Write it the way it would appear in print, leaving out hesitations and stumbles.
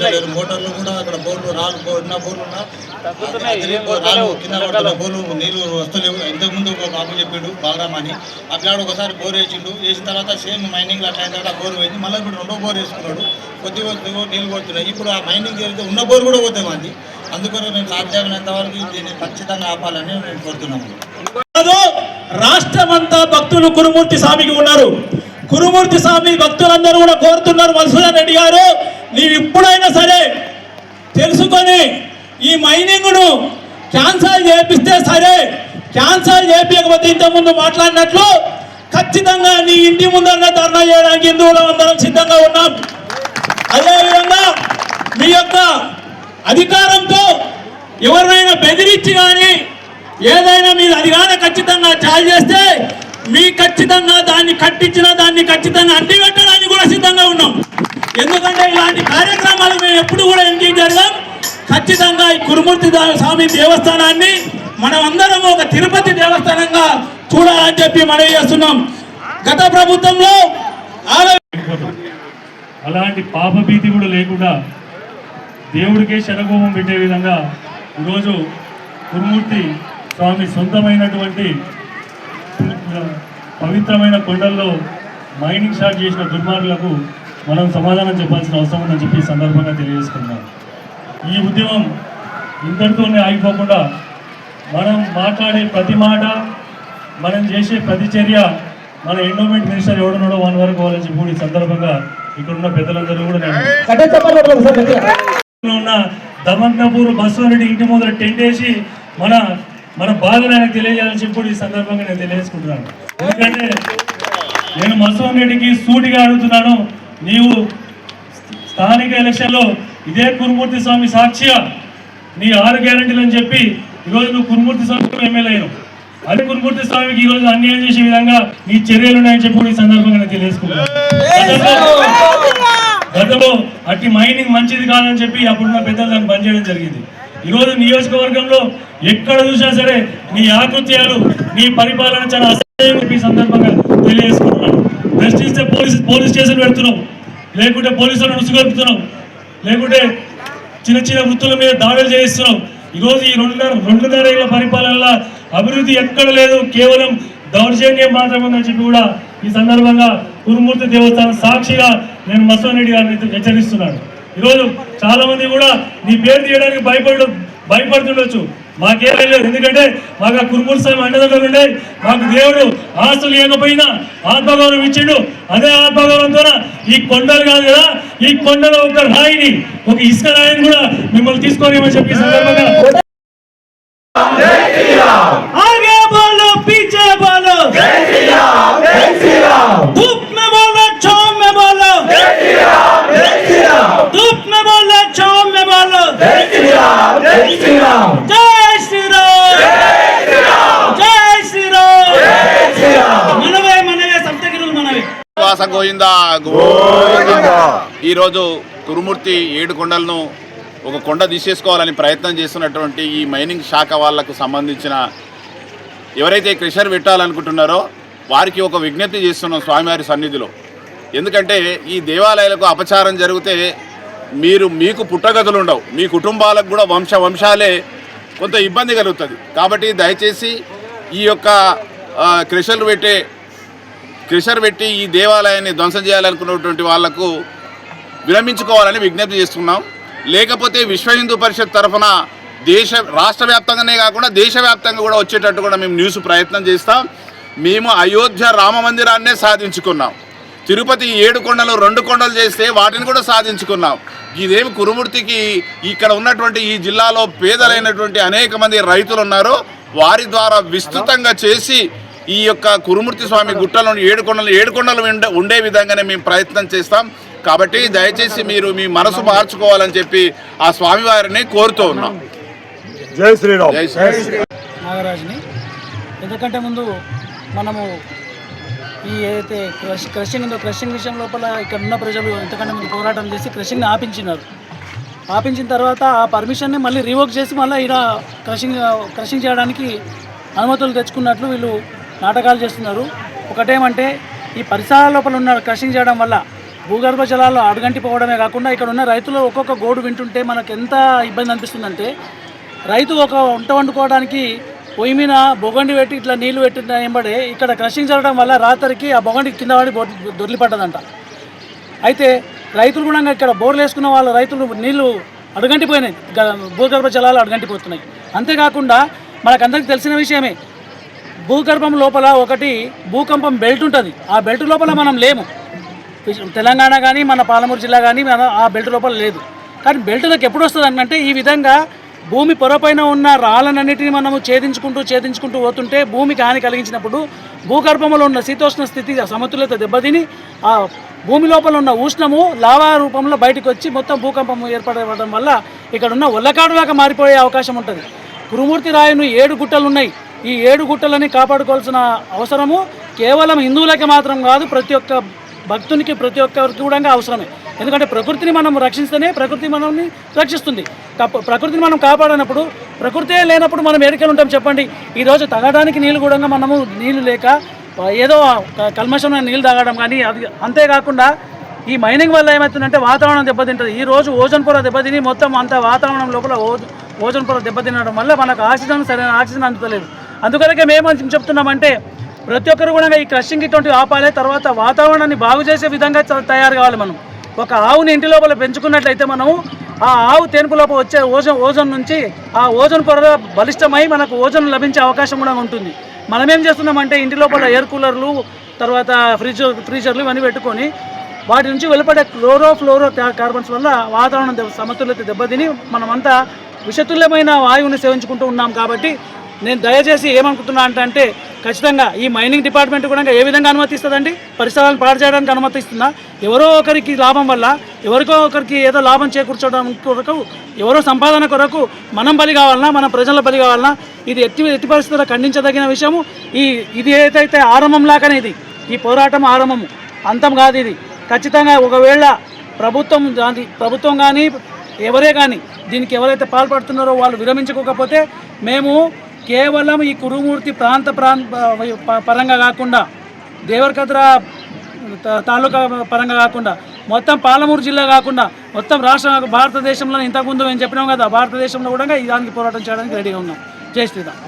పోతలేరు. మోటార్లు కూడా అక్కడ బోర్లు రాళ్ళు ఉన్న బోర్లు రాళ్ళు కింద పడుతున్న బోర్లు నీళ్ళు వస్తలేవు. ఇంతకుముందు ఒక బాబు చెప్పిండు బాలరామ్ అని, అట్లా ఒకసారి బోర్ వేసిండు. వేసిన తర్వాత సేమ్ మైనింగ్ అట్లా అయిన తర్వాత బోర్ వేసి మళ్ళీ ఇప్పుడు రెండో బోర్ వేసుకున్నాడు. కొద్దిగా నీళ్ళు కొడుతున్నాయి. ఇప్పుడు ఆ మైనింగ్ జరిగితే ఉన్న బోర్ కూడా పోతాయి మాది. అందుకని మేము సాధ్యమైనంత వరకు దీన్ని ఖచ్చితంగా ఆపాలని మేము కోరుతున్నాము. రాష్ట్రమంతా భక్తులు కురుమూర్తి స్వామికి ఉన్నారు. కురుమూర్తి స్వామి భక్తులందరూ కూడా కోరుతున్నారు, మధుసూదన్ రెడ్డి గారు నీవు ఇప్పుడైనా సరే తెలుసుకొని ఈ మైనింగ్ను క్యాన్సల్ చేపిస్తే సరే, క్యాన్సల్ చేయకపోతే ఇంతకుముందు మాట్లాడినట్లు ఖచ్చితంగా నీ ఇంటి ముందర ధర్నా చేయడానికి హిందువులు అందరం సిద్ధంగా ఉన్నాం. అదేవిధంగా మీ యొక్క అధికారంతో ఎవరినైనా బెదిరించి కానీ ఏదైనా మీరు అది కానీ ఖచ్చితంగా చాలు చేస్తే మీ ఖచ్చితంగా దాన్ని కట్టించిన దాన్ని ఖచ్చితంగా అడ్డుకట్టడానికి కూడా సిద్ధంగా ఉన్నాం. ఎందుకంటే ఇలాంటి కార్యక్రమాలు మేము ఎప్పుడు కూడా ఎంగేజ్ జరగం. ఖచ్చితంగా ఈ కురుమూర్తి స్వామి దేవస్థానాన్ని మనం అందరం ఒక తిరుపతి దేవస్థానంగా చూడాలని చెప్పి మనవి చేస్తున్నాం. గత ప్రభుత్వంలో అలాంటి పాపభీతి కూడా లేకుండా దేవుడికే శనగోమం పెట్టే విధంగా ఈరోజు కురుమూర్తి స్వామి సొంతమైనటువంటి పవిత్రమైన కొండల్లో మైనింగ్ స్టార్ట్ చేసిన దుర్మార్గులకు మనం సమాధానం చెప్పాల్సిన అవసరం ఉందని చెప్పి ఈ సందర్భంగా తెలియజేసుకున్నాం. ఈ ఉద్యమం ఇంతటితోనే ఆగిపోకుండా మనం మాట్లాడే ప్రతి మాట, మనం చేసే ప్రతి చర్య మన ఎండోమెంట్ మినిస్టర్ ఎవడున్నాడో వన్ వరకు పోవాలని చెప్పి ఈ సందర్భంగా ఇక్కడున్న పెద్దలందరూ కూడా ఉన్న దమన్నపూర్ బస్వారెడ్డి ఇంటి ముందర టెంట్ వేసి మన బాధను ఆయనకు తెలియజేయాలని చెప్పి ఈ సందర్భంగా నేను తెలియజేసుకుంటున్నాను. ఎందుకంటే నేను మధుసూదన్ రెడ్డికి సూటిగా అడుగుతున్నాను, నీవు స్థానిక ఎలక్షన్లో ఇదే కురుమూర్తి స్వామి సాక్షిగా నీ 6 గ్యారెంటీలు అని చెప్పి ఈరోజు నువ్వు కురుమూర్తి స్వామి ఎమ్మెల్యే అయినావు. అదే కురుమూర్తి స్వామికి ఈరోజు అన్యాయం చేసే విధంగా నీ చర్యలు ఉన్నాయని చెప్పి ఈ సందర్భంగా నేను తెలియజేసుకుంటున్నాను. గతంలో అట్టి మైనింగ్ మంచిది కాదని చెప్పి అప్పుడున్న పెద్దలు దాన్ని బంద్ చేయడం జరిగింది. ఈరోజు నియోజకవర్గంలో ఎక్కడ చూసినా సరే నీ ఆకృత్యాలు, నీ పరిపాలన చాలా అసహ్యం ఈ సందర్భంగా తెలియజేసుకుంటున్నాను. ప్రశ్నిస్తే పోలీస్ స్టేషన్ పెడుతున్నావు, లేకుంటే పోలీసులను ఉసుగొలుపుతున్నావు, లేకుంటే చిన్న చిన్న వృత్తుల మీద దాడులు చేయిస్తున్నావు. ఈరోజు ఈ 2.5 ఏళ్ల పరిపాలనలో అభివృద్ధి ఎక్కడ లేదు, కేవలం దౌర్జన్యం మాత్రమే ఉందని చెప్పి కూడా ఈ సందర్భంగా కురుమూర్తి దేవస్థానం సాక్షిగా నేను మధుసూదన్ రెడ్డి గారిని హెచ్చరిస్తున్నాను. ఈరోజు చాలా మంది కూడా నీ పేరు తీయడానికి భయపడుతుండొచ్చు. మాకేం లేదు, ఎందుకంటే మాకు ఆ కురుమూర్తి స్వామి అండదండలు ఉండే, మాకు దేవుడు ఆస్తులు లేకపోయినా ఆత్మగౌరవం ఇచ్చిండు. అదే ఆత్మగౌరవంతో ఈ కొండలు కాదు కదా, ఈ కొండలో ఒక రాయిని, ఒక ఇసుక రాయిని కూడా మిమ్మల్ని తీసుకోలేమని చెప్పి సందర్భంగా आगे बोलो पीछे बोलो जय श्री राम जय श्री राम, धूप में बोलो छांव में बोलो जय श्री राम जय श्री राम, धूप में बोलो छांव में बोलो जय श्री राम जय श्री राम, जय श्री राम जय श्री राम, जय श्री राम जय श्री राम. మనవే సప్తగిరులు మనవే వాస గోవిందా గోవిందా. ఈరోజు కురుమూర్తి 7 కొండలను ఒక కొండ తీసేసుకోవాలని ప్రయత్నం చేస్తున్నటువంటి ఈ మైనింగ్ శాఖ వాళ్లకు సంబంధించిన ఎవరైతే క్రెషర్ పెట్టాలనుకుంటున్నారో వారికి ఒక విజ్ఞప్తి చేస్తున్నాం స్వామివారి సన్నిధిలో. ఎందుకంటే ఈ దేవాలయాలకు అపచారం జరిగితే మీకు పుట్టగతులు ఉండవు, మీ కుటుంబాలకు కూడా వంశాలే కొంత ఇబ్బంది కలుగుతుంది. కాబట్టి దయచేసి ఈ యొక్క క్రెషర్ పెట్టి ఈ దేవాలయాన్ని ధ్వంసం చేయాలనుకున్నటువంటి వాళ్లకు విరమించుకోవాలని విజ్ఞప్తి చేస్తున్నాం. లేకపోతే విశ్వ హిందూ పరిషత్ తరఫున రాష్ట్ర వ్యాప్తంగానే కాకుండా దేశవ్యాప్తంగా కూడా వచ్చేటట్టు కూడా మేము న్యూస్ ప్రయత్నం చేస్తాం. మేము అయోధ్య రామ మందిరాన్నే సాధించుకున్నాం. తిరుపతి 7 కొండలు 2 కొండలు చేస్తే వాటిని కూడా సాధించుకున్నాం. ఇదేమి కురుమూర్తికి ఇక్కడ ఉన్నటువంటి ఈ జిల్లాలో పేదలైనటువంటి అనేక మంది రైతులు ఉన్నారు, వారి ద్వారా విస్తృతంగా చేసి ఈ యొక్క కురుమూర్తి స్వామి గుట్టలను 7 కొండలు ఉండే విధంగానే మేము ప్రయత్నం చేస్తాం. కాబట్టి దయచేసి మీరు మీ మనసు మార్చుకోవాలని చెప్పి ఆ స్వామివారిని కోరుతూ ఉన్నాం. జై శ్రీరామ్. జై శ్రీరామ్. నాగరాజుని ఎందుకంటే ముందు మనము ఈ ఏదైతే క్రషింగ్ విషయం లోపల ఇక్కడ ఉన్న ప్రజలు ఎంతకంటే ముందు పోరాటం చేసి క్రషింగ్ని ఆపించిన తర్వాత ఆ పర్మిషన్ని మళ్ళీ రివోక్ చేసి మళ్ళీ ఇక్కడ క్రషింగ్ చేయడానికి అనుమతులు తెచ్చుకున్నట్లు వీళ్ళు నాటకాలు చేస్తున్నారు. ఒకటేమంటే ఈ పరిసరాల లోపల ఉన్న క్రషింగ్ చేయడం వల్ల భూగర్భ జలాలు అడుగంటిపోవడమే కాకుండా ఇక్కడ ఉన్న రైతులు ఒక్కొక్క గోడు వింటుంటే మనకు ఎంత ఇబ్బంది అనిపిస్తుందంటే, రైతు ఒక వంట వండుకోవడానికి పొయ్యి మీద బొగండి పెట్టి ఇట్లా నీళ్లు పెట్టిన వెంబడే ఇక్కడ క్రషింగ్ జరగడం వల్ల రాత్రికి ఆ బొగండి కింద పడి దొర్లిపడ్డదంట. అయితే రైతులు కూడా ఇక్కడ బోర్లు వేసుకున్న వాళ్ళ రైతులు నీళ్లు అడుగంటిపోయినాయి, భూగర్భ జలాలు అడుగంటిపోతున్నాయి. అంతేకాకుండా మనకందరికీ తెలిసిన విషయమే, భూగర్భం లోపల ఒకటి భూకంపం బెల్ట్ ఉంటుంది. ఆ బెల్ట్ లోపల మనం లేము. తెలంగాణ కానీ మన పాలమూరు జిల్లా కానీ ఆ బెల్ట్ లోపల లేదు. కానీ బెల్ట్లోకి ఎప్పుడు వస్తుంది అంటే, ఈ విధంగా భూమి పొరపైన ఉన్న రాళ్ళనన్నిటిని మనము ఛేదించుకుంటూ పోతుంటే భూమికి హాని కలిగించినప్పుడు భూగర్భంలో ఉన్న శీతోష్ణ స్థితి సమతుల్యత దెబ్బతిని ఆ భూమి లోపల ఉన్న ఉష్ణము లావా రూపంలో బయటకు వచ్చి మొత్తం భూకంపం ఏర్పడడం వల్ల ఇక్కడ ఉన్న ఒళ్ళకాడులాగా మారిపోయే అవకాశం ఉంటుంది. కురుమూర్తి రాయును 7 గుట్టలు ఉన్నాయి. ఈ 7 గుట్టలని కాపాడుకోవాల్సిన అవసరము కేవలం హిందువులకి మాత్రం కాదు, ప్రతి ఒక్క భక్తునికి, ప్రతి ఒక్కరికి కూడా అవసరమే. ఎందుకంటే ప్రకృతిని మనం రక్షిస్తేనే ప్రకృతి మనల్ని రక్షిస్తుంది. ప్రకృతిని మనం కాపాడినప్పుడు, ప్రకృతే లేనప్పుడు మనం ఎక్కడికి ఉంటాం చెప్పండి. ఈరోజు తాగడానికి నీళ్ళు కూడా మనము నీళ్ళు లేక ఏదో కల్మషమైన నీళ్ళు తాగడం కానీ, అది అంతేకాకుండా ఈ మైనింగ్ వల్ల ఏమవుతుందంటే వాతావరణం దెబ్బతింటుంది. ఈరోజు ఓజోన్ పొర దెబ్బతిని మొత్తం అంత వాతావరణం లోపల ఓజోన్ పొర దెబ్బతినడం వల్ల మనకు సరైన ఆక్సిజన్ అందుతలేదు. అందుకనే మేము చెప్తున్నామంటే, ప్రతి ఒక్కరు కూడా ఈ క్రషింగ్ ఇటువంటివి ఆపాలి. తర్వాత వాతావరణాన్ని బాగు చేసే విధంగా తయారు కావాలి. మనం ఒక ఆవుని ఇంటి లోపల పెంచుకున్నట్లయితే మనము ఆ ఆవు తేనుపు లోపల వచ్చే ఓజోన్ నుంచి ఆ ఓజోన్ పొర బలిష్టమై మనకు ఓజోన్ లభించే అవకాశం కూడా ఉంటుంది. మనం ఏం చేస్తున్నామంటే, ఇంటి లోపల ఎయిర్ కూలర్లు, తర్వాత ఫ్రీజర్లు ఇవన్నీ పెట్టుకొని వాటి నుంచి వెలుపడే ఫ్లోరో కార్బన్స్ వల్ల వాతావరణం సమతుల్యత దెబ్బతిని మనమంతా విషతుల్యమైన వాయువుని సేవించుకుంటూ ఉన్నాం. కాబట్టి నేను దయచేసి ఏమనుకుంటున్నా అంటే, ఖచ్చితంగా ఈ మైనింగ్ డిపార్ట్మెంట్ కూడా ఏ విధంగా అనుమతిస్తుందండి? పరిసరాలను పాడు చేయడానికి అనుమతిస్తుందా? ఎవరో ఒకరికి లాభం వల్ల, ఎవరికో ఒకరికి ఏదో లాభం చేకూర్చడం కొరకు, ఎవరో సంపాదన కొరకు మనం బలి కావాలన్నా, మన ప్రజల బలి కావాలన్నా? ఇది ఎట్టి పరిస్థితుల్లో ఖండించదగిన విషయము. ఇది ఏదైతే ఆరంభం లాగానే ఈ పోరాటం ఆరంభము, అంతం కాదు. ఇది ఖచ్చితంగా ఒకవేళ ప్రభుత్వం కానీ ఎవరే కానీ దీనికి ఎవరైతే పాల్పడుతున్నారో వాళ్ళు విరమించుకోకపోతే మేము కేవలం ఈ కురుమూర్తి ప్రాంత పరంగా కాకుండా, దేవరకద్ర తాలూకా పరంగా కాకుండా, మొత్తం పాలమూరు జిల్లా కాకుండా మొత్తం భారతదేశంలో ఇంతకుముందు మేము చెప్పినాం కదా, భారతదేశంలో కూడా దానికి పోరాటం చేయడానికి రెడీగా ఉన్నాం. జై శ్రీరామ్.